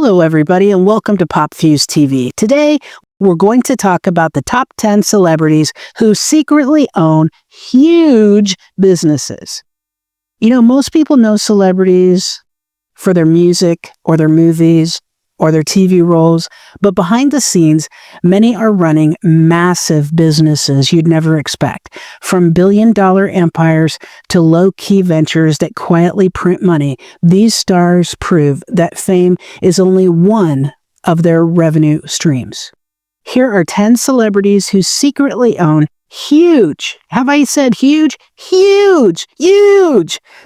Hello, everybody, and welcome to PopFuse TV. Today, we're going to talk about the top 10 celebrities who secretly own huge businesses. You know, most people know celebrities for their music or their movies or their TV roles, but behind the scenes, many are running massive businesses you'd never expect, from billion-dollar empires to low-key ventures that quietly print money. These stars prove that fame is only one of their revenue streams. Here are 10 celebrities who secretly own huge, have I said huge? Huge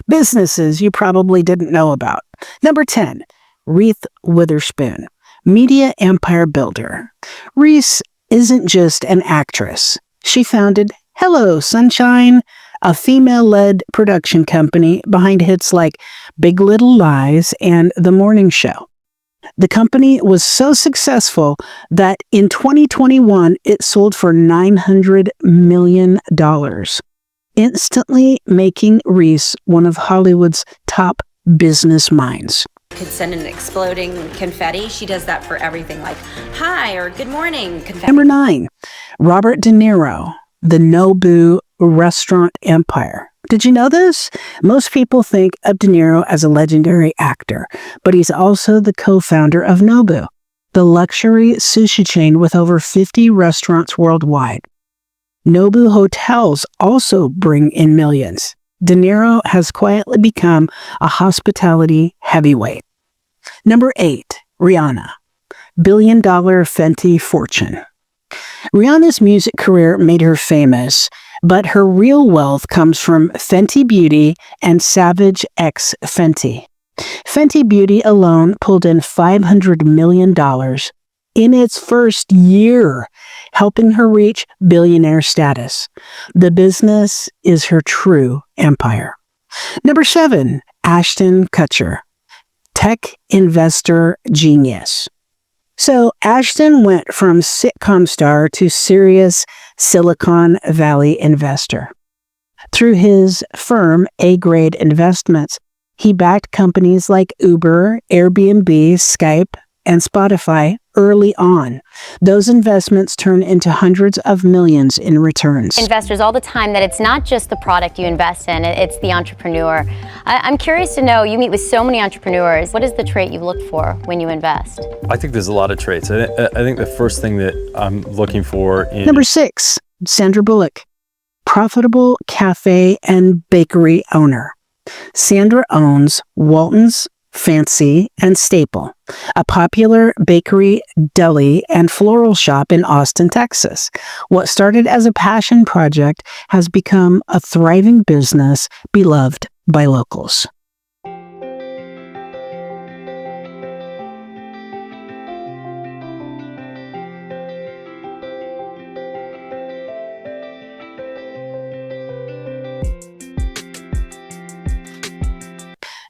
businesses you probably didn't know about. Number 10. Reese Witherspoon, media empire builder. Reese isn't just an actress. She founded Hello Sunshine, a female-led production company behind hits like Big Little Lies and The Morning Show. The company was so successful that in 2021, it sold for $900 million, instantly making Reese one of Hollywood's top business minds. Could send an exploding confetti. She does that for everything, like hi or good morning confetti. Number 9, Robert De Niro, the Nobu restaurant empire. Did you know this? Most people think of De Niro as a legendary actor, but he's also the co-founder of Nobu, the luxury sushi chain with over 50 restaurants worldwide. Nobu hotels also bring in millions. De Niro has quietly become a hospitality heavyweight. Number 8, Rihanna, billion-dollar Fenty fortune. Rihanna's music career made her famous, but her real wealth comes from Fenty Beauty and Savage X Fenty. Fenty Beauty alone pulled in $500 million in its first year, helping her reach billionaire status. The business is her true empire. Number 7, Ashton Kutcher, tech investor genius. So Ashton went from sitcom star to serious Silicon Valley investor. Through his firm, A-Grade Investments, he backed companies like Uber, Airbnb, Skype, and Spotify early on. Those investments turn into hundreds of millions in returns. Investors all the time that it's not just the product you invest in, it's the entrepreneur. I'm curious to know, you meet with so many entrepreneurs, what is the trait you look for when you invest? I think there's a lot of traits. I think the first thing that I'm looking for in... Number 6, Sandra Bullock, profitable cafe and bakery owner. Sandra owns Walton's, Fancy, and Staple, a popular bakery, deli, and floral shop in Austin, Texas. What started as a passion project has become a thriving business beloved by locals.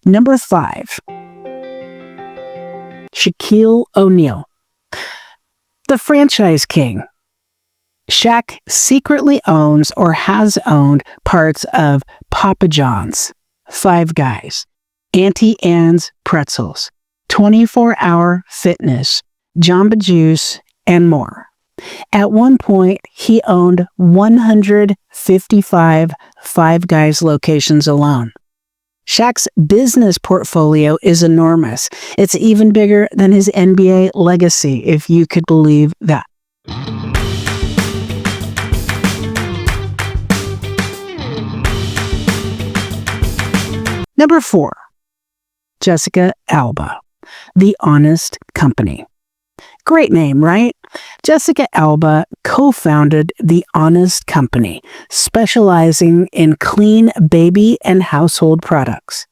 Number 5, Shaquille O'Neal, the franchise king. Shaq secretly owns or has owned parts of Papa John's, Five Guys, Auntie Anne's Pretzels, 24-Hour Fitness, Jamba Juice, and more. At one point, he owned 155 Five Guys locations alone. Shaq's business portfolio is enormous. It's even bigger than his NBA legacy, if you could believe that. Number 4, Jessica Alba, The Honest Company. Great name, right? Jessica Alba co-founded The Honest Company, specializing in clean baby and household products.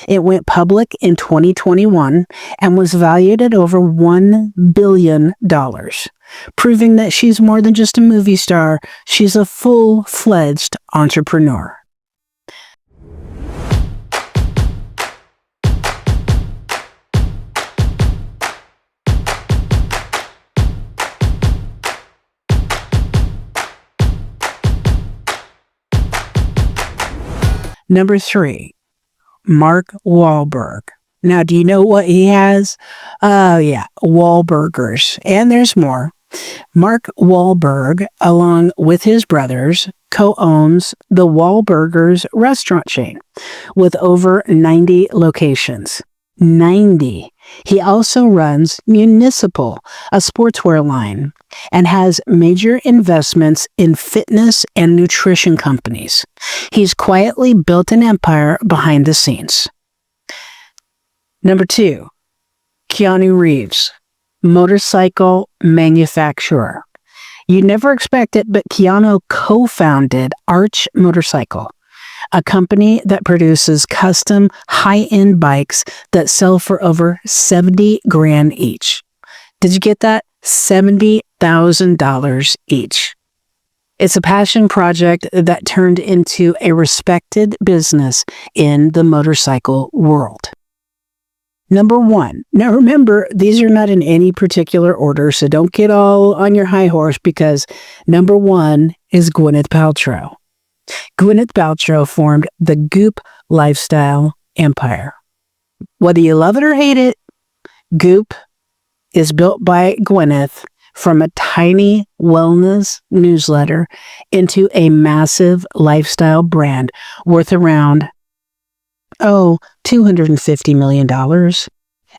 It went public in 2021 and was valued at over $1 billion, proving that she's more than just a movie star. She's a full-fledged entrepreneur. Number 3, Mark Wahlberg, Now, do you know what he has? Oh, yeah, Wahlburgers. And there's more. Mark Wahlberg, along with his brothers, co-owns the Wahlburgers restaurant chain with over 90 locations. 90. He also runs Municipal, a sportswear line, and has major investments in fitness and nutrition companies. He's quietly built an empire behind the scenes. Number 2, Keanu Reeves, motorcycle manufacturer. You never expect it, but Keanu co-founded Arch Motorcycle, a company that produces custom high-end bikes that sell for over $70,000 each. Did you get that? $70,000 each. It's a passion project that turned into a respected business in the motorcycle world. Number 1. Now remember, these are not in any particular order, so don't get all on your high horse because number 1 is Gwyneth Paltrow. Gwyneth Paltrow formed the Goop lifestyle empire. Whether you love it or hate it, Goop is built by Gwyneth from a tiny wellness newsletter into a massive lifestyle brand worth around $250 million.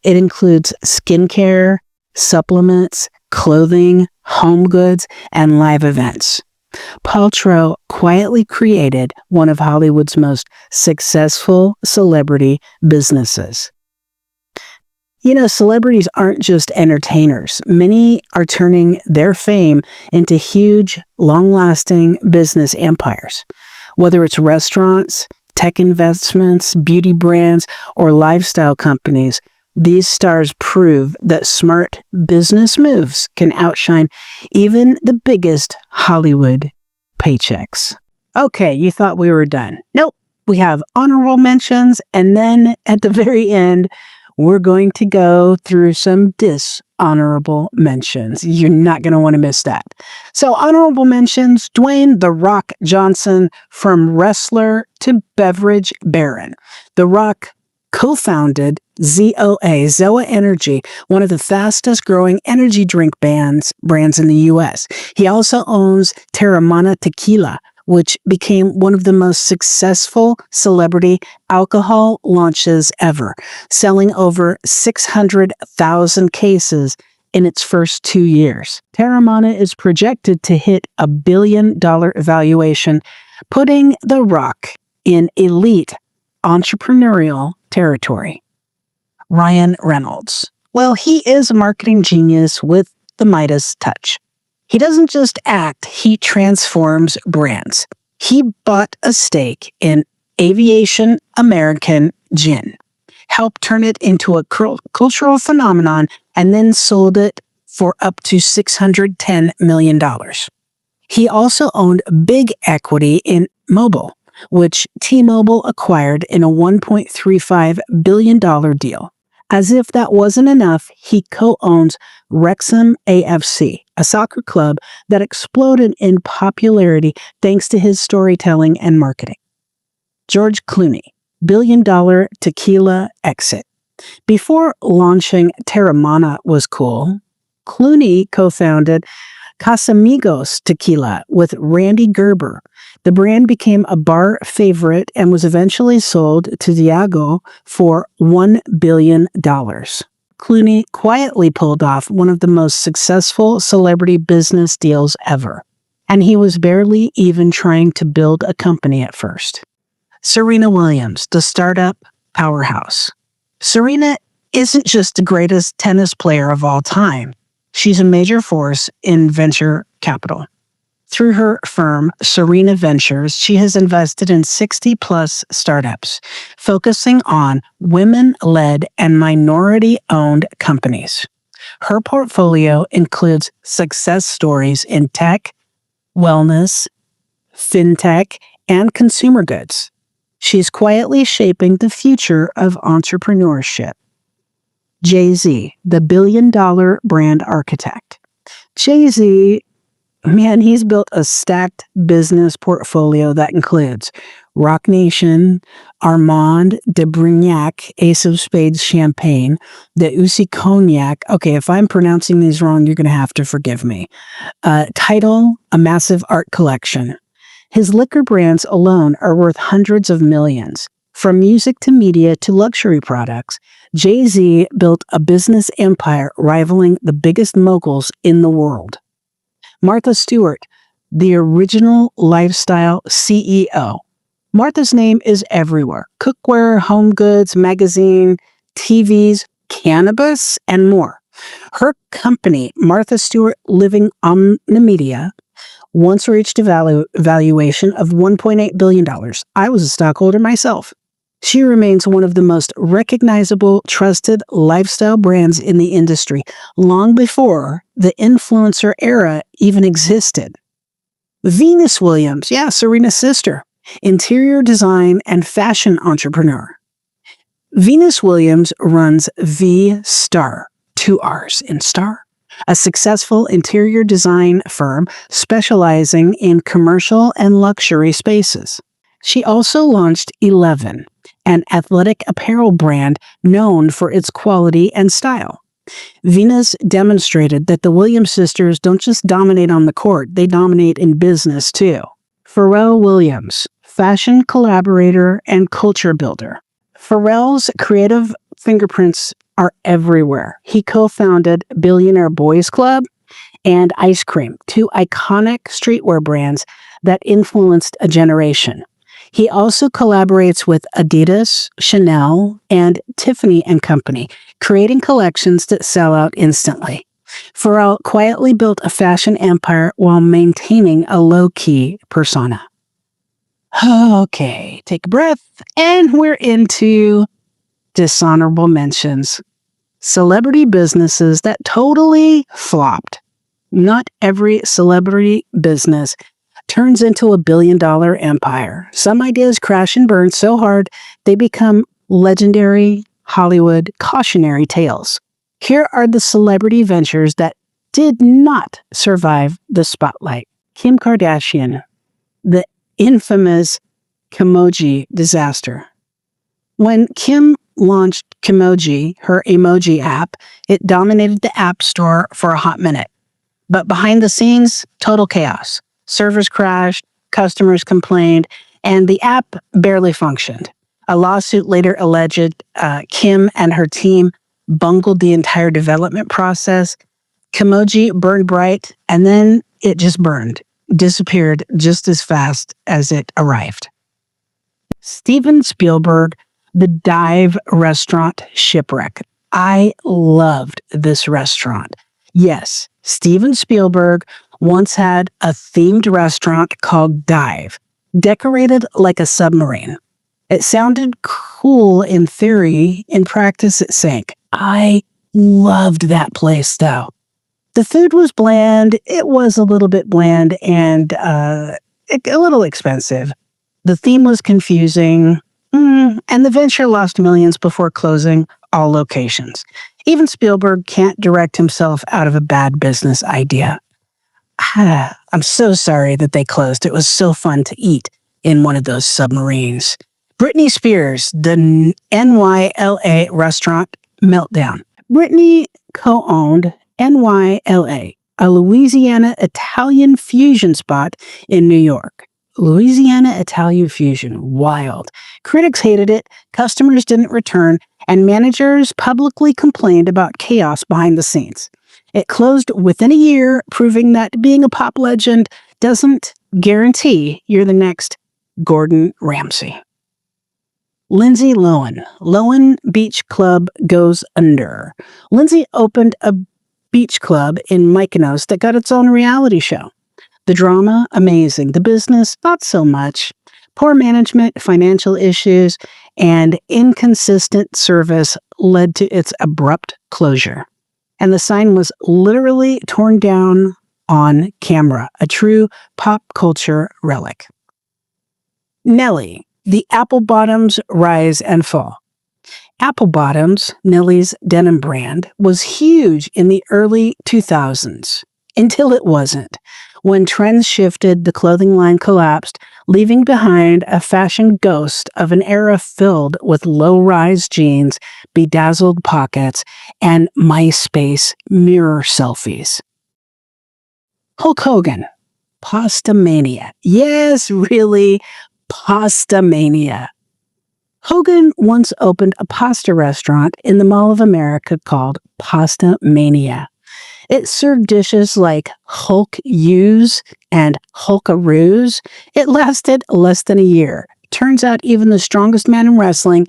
It includes skincare, supplements, clothing, home goods, and live events. Paltrow quietly created one of Hollywood's most successful celebrity businesses. You know, celebrities aren't just entertainers. Many are turning their fame into huge, long-lasting business empires. Whether it's restaurants, tech investments, beauty brands, or lifestyle companies, these stars prove that smart business moves can outshine even the biggest Hollywood paychecks. Okay, you thought we were done. Nope, we have honorable mentions, and then at the very end, we're going to go through some dishonorable mentions. You're not going to want to miss that. So honorable mentions, Dwayne "The Rock" Johnson, from wrestler to beverage baron. The Rock co-founded ZOA Energy, one of the fastest growing energy drink brands in the U.S. He also owns Terramana Tequila, which became one of the most successful celebrity alcohol launches ever, selling over 600,000 cases in its first 2 years. Terramana is projected to hit $1 billion valuation, putting The Rock in elite entrepreneurial territory. Ryan Reynolds. Well, he is a marketing genius with the Midas touch. He doesn't just act, he transforms brands. He bought a stake in Aviation American Gin, helped turn it into a cultural phenomenon, and then sold it for up to $610 million. He also owned big equity in Mobile, which T-Mobile acquired in a $1.35 billion deal. As if that wasn't enough, he co-owns Wrexham AFC, a soccer club that exploded in popularity thanks to his storytelling and marketing. George Clooney, billion-dollar tequila exit. Before launching Terramana was cool, Clooney co-founded Casamigos Tequila with Randy Gerber. The brand became a bar favorite and was eventually sold to Diageo for $1 billion. Clooney quietly pulled off one of the most successful celebrity business deals ever, and he was barely even trying to build a company at first. Serena Williams, the startup powerhouse. Serena isn't just the greatest tennis player of all time. She's a major force in venture capital. Through her firm, Serena Ventures, she has invested in 60-plus startups, focusing on women-led and minority-owned companies. Her portfolio includes success stories in tech, wellness, fintech, and consumer goods. She's quietly shaping the future of entrepreneurship. Jay-Z, the billion-dollar brand architect. Jay-Z, man, he's built a stacked business portfolio that includes Rock Nation, Armand de Brignac, Ace of Spades Champagne, the Usi Cognac. Okay, if I'm pronouncing these wrong, you're going to have to forgive me. Title, a massive art collection. His liquor brands alone are worth hundreds of millions. From music to media to luxury products, Jay-Z built a business empire rivaling the biggest moguls in the world. Martha Stewart, the original lifestyle CEO. Martha's name is everywhere. Cookware, home goods, magazine, TVs, cannabis, and more. Her company, Martha Stewart Living Omnimedia, once reached a valuation of $1.8 billion. I was a stockholder myself. She remains one of the most recognizable, trusted lifestyle brands in the industry, long before the influencer era even existed. Venus Williams, yeah, Serena's sister, interior design and fashion entrepreneur. Venus Williams runs V-Star, 2 R's in Star, a successful interior design firm specializing in commercial and luxury spaces. She also launched Eleven, an athletic apparel brand known for its quality and style. Venus demonstrated that the Williams sisters don't just dominate on the court, they dominate in business too. Pharrell Williams, fashion collaborator and culture builder. Pharrell's creative fingerprints are everywhere. He co-founded Billionaire Boys Club and Ice Cream, 2 iconic streetwear brands that influenced a generation. He also collaborates with Adidas, Chanel, and Tiffany & Company, creating collections that sell out instantly. Pharrell quietly built a fashion empire while maintaining a low-key persona. Okay, take a breath, and we're into dishonorable mentions. Celebrity businesses that totally flopped. Not every celebrity business turns into a billion-dollar empire. Some ideas crash and burn so hard they become legendary Hollywood cautionary tales. Here are the celebrity ventures that did not survive the spotlight. Kim Kardashian, the infamous Kimoji disaster. When Kim launched Kimoji, her emoji app, it dominated the App Store for a hot minute. But behind the scenes, total chaos. Servers crashed, customers complained, and the app barely functioned. A lawsuit later alleged Kim and her team bungled the entire development process. Kimoji burned bright, and then it just burned, disappeared just as fast as it arrived. Steven Spielberg, the dive restaurant Shipwreck. I loved this restaurant. Yes, Steven Spielberg once had a themed restaurant called Dive, decorated like a submarine. It sounded cool in theory, in practice it sank. I loved that place though. The food was bland, it was a little bit bland and a little expensive. The theme was confusing, and the venture lost millions before closing all locations. Even Spielberg can't direct himself out of a bad business idea. I'm so sorry that they closed. It was so fun to eat in one of those submarines. Britney Spears, the NYLA restaurant Meltdown. Britney co-owned NYLA, a Louisiana Italian fusion spot in New York. Louisiana Italian fusion, wild. Critics hated it, customers didn't return, and managers publicly complained about chaos behind the scenes. It closed within a year, proving that being a pop legend doesn't guarantee you're the next Gordon Ramsay. Lindsay Lohan. Lohan Beach Club goes under. Lindsay opened a beach club in Mykonos that got its own reality show. The drama, amazing. The business, not so much. Poor management, financial issues, and inconsistent service led to its abrupt closure. And the sign was literally torn down on camera, a true pop culture relic. Nelly, the Apple Bottoms Rise and Fall. Apple Bottoms, Nelly's denim brand, was huge in the early 2000s. Until it wasn't. When trends shifted, the clothing line collapsed, leaving behind a fashion ghost of an era filled with low-rise jeans, bedazzled pockets, and MySpace mirror selfies. Hulk Hogan. Pasta mania. Yes, really, pasta mania. Hogan once opened a pasta restaurant in the Mall of America called Pasta Mania. It served dishes like Hulk U's and Hulkaroos. It lasted less than a year. Turns out even the strongest man in wrestling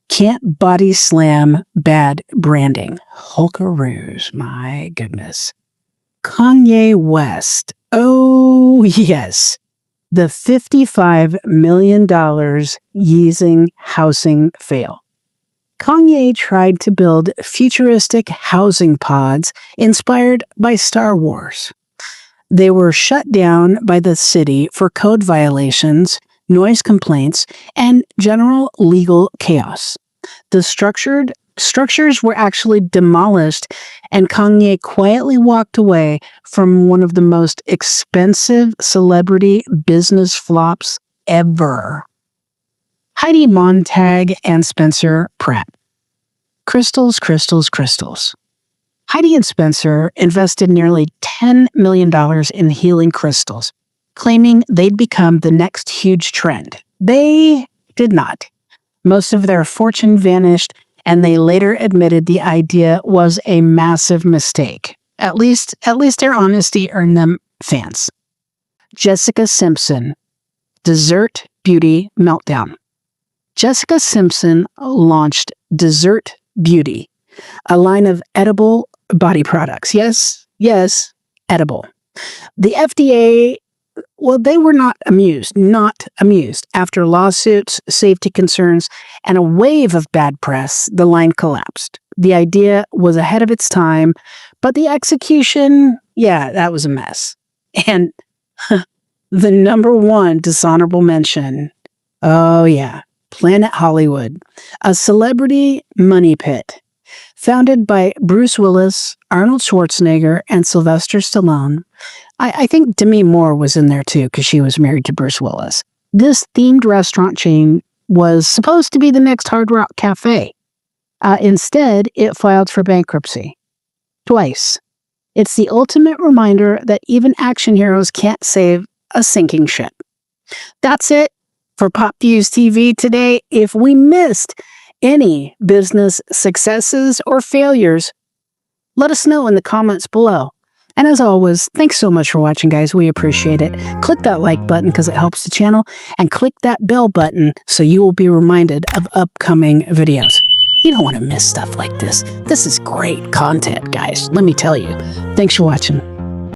can't body slam bad branding. Hulkaroos, my goodness. Kanye West. Oh, yes. The $55 million Yeezing housing fail. Kanye tried to build futuristic housing pods inspired by Star Wars. They were shut down by the city for code violations, noise complaints, and general legal chaos. The structures were actually demolished, and Kanye quietly walked away from one of the most expensive celebrity business flops ever. Heidi Montag and Spencer Pratt. Crystals, crystals, crystals. Heidi and Spencer invested nearly $10 million in healing crystals, claiming they'd become the next huge trend. They did not. Most of their fortune vanished, and they later admitted the idea was a massive mistake. At least their honesty earned them fans. Jessica Simpson. Dessert Beauty Meltdown. Jessica Simpson launched Dessert Beauty, a line of edible body products. Yes, edible. The FDA, well, they were not amused. After lawsuits, safety concerns, and a wave of bad press, the line collapsed. The idea was ahead of its time, but the execution, that was a mess. And the number one dishonorable mention, Planet Hollywood, a celebrity money pit. Founded by Bruce Willis, Arnold Schwarzenegger, and Sylvester Stallone. I think Demi Moore was in there too because she was married to Bruce Willis. This themed restaurant chain was supposed to be the next Hard Rock Cafe. Instead, it filed for bankruptcy. Twice. It's the ultimate reminder that even action heroes can't save a sinking ship. That's it for Pop Views TV today. If we missed any business successes or failures, let us know in the comments below. And as always, thanks so much for watching, guys. We appreciate it. Click that like button because it helps the channel, and click that bell button so you will be reminded of upcoming videos. You don't want to miss stuff like this. This is great content, guys. Let me tell you. Thanks for watching.